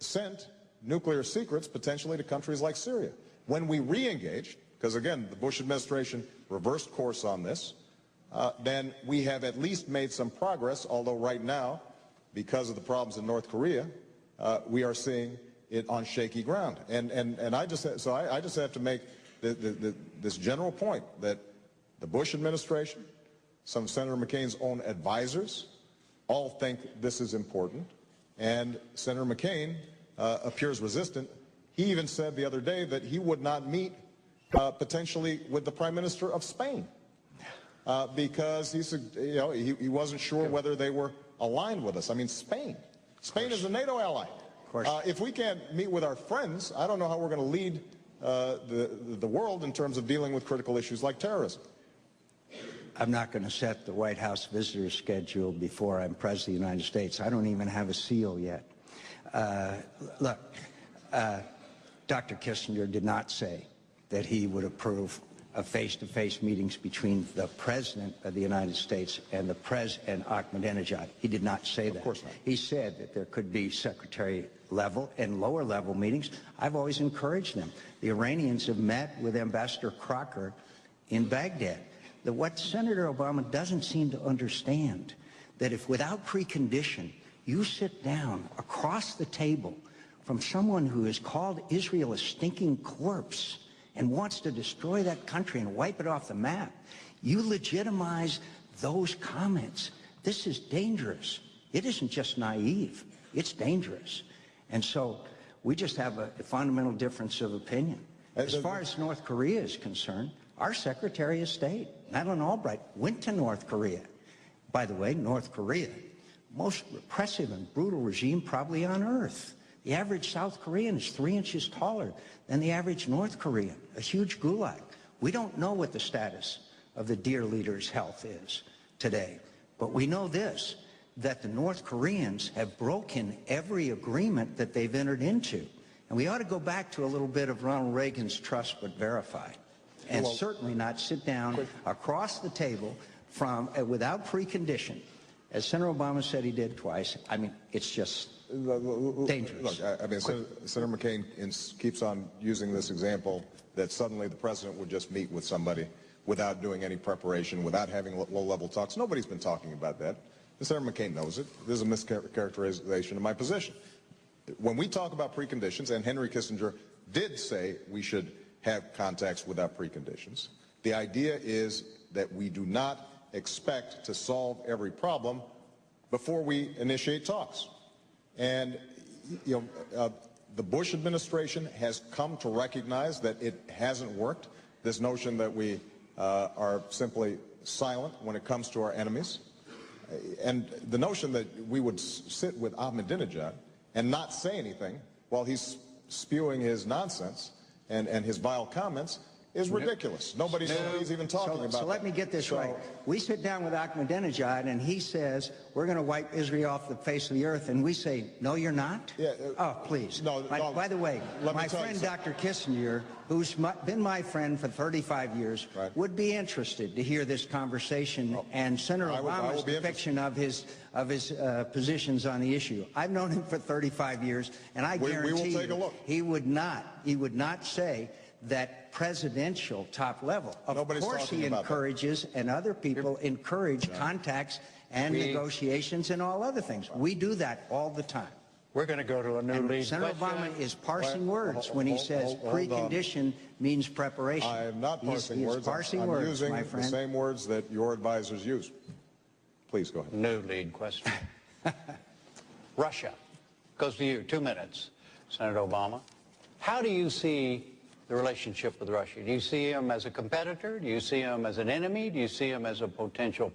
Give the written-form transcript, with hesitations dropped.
sent nuclear secrets potentially to countries like Syria. When we re-engaged, because again, the Bush administration reversed course on this, then we have at least made some progress, although right now, because of the problems in North Korea, we are seeing it on shaky ground. And I just have to make this general point that the Bush administration, some of Senator McCain's own advisors, all think this is important, and Senator McCain appears resistant. He even said the other day that he would not meet potentially with the Prime Minister of Spain because he said, he wasn't sure whether they were aligned with us. I mean, Spain is a NATO ally. Of course. If we can't meet with our friends, I don't know how we're going to lead the world in terms of dealing with critical issues like terrorism. I'm not going to set the White House visitor schedule before I'm President of the United States. I don't even have a seal yet. Look, Dr. Kissinger did not say that he would approve of face-to-face meetings between the President of the United States and the President Ahmadinejad. He did not say that. Of course not. He said that there could be secretary-level and lower-level meetings. I've always encouraged them. The Iranians have met with Ambassador Crocker in Baghdad. What Senator Obama doesn't seem to understand, that if without precondition you sit down across the table from someone who has called Israel a stinking corpse and wants to destroy that country and wipe it off the map, you legitimize those comments. This is dangerous. It isn't just naive. It's dangerous. And so we just have a fundamental difference of opinion. As far as North Korea is concerned, our Secretary of State, Madeleine Albright, went to North Korea. By the way, North Korea, most repressive and brutal regime probably on earth. The average South Korean is 3 inches taller than the average North Korean, a huge gulag. We don't know what the status of the dear leader's health is today, but we know this, that the North Koreans have broken every agreement that they've entered into. And we ought to go back to a little bit of Ronald Reagan's trust but verify, and certainly not sit down across the table from without precondition, as Senator Obama said he did twice. I mean, it's just dangerous. Look, I mean, Senator McCain keeps on using this example that suddenly the president would just meet with somebody without doing any preparation, without having low-level talks. Nobody's been talking about that. And Senator McCain knows it. This is a mischaracterization of my position. When we talk about preconditions, and Henry Kissinger did say we should have contacts without preconditions, the idea is that we do not expect to solve every problem before we initiate talks. And the Bush administration has come to recognize that it hasn't worked. This notion that we are simply silent when it comes to our enemies, and the notion that we would sit with Ahmadinejad and not say anything while he's spewing his nonsense and his vile comments is ridiculous. Nobody's even talking about that. So let me get this right. We sit down with Ahmadinejad and he says, we're going to wipe Israel off the face of the earth, and we say, no, you're not? Yeah, oh, please. No, by the way, my friend Dr. Kissinger, who's been my friend for 35 years, would be interested to hear this conversation and Senator Obama's depiction of his positions on the issue. I've known him for 35 years, and I guarantee you he would not say that presidential top level. Of course he encourages, and other people encourage contacts and negotiations and all other things. We do that all the time. We're going to go to a new lead. Senator Obama is parsing words when he says precondition means preparation. I am not parsing words. I'm using my friend. the same words that your advisors use. Please go ahead. New lead question. Russia. Goes to you. 2 minutes. Senator Obama. How do you see the relationship with Russia? Do you see him as a competitor? Do you see him as an enemy? Do you see him as a potential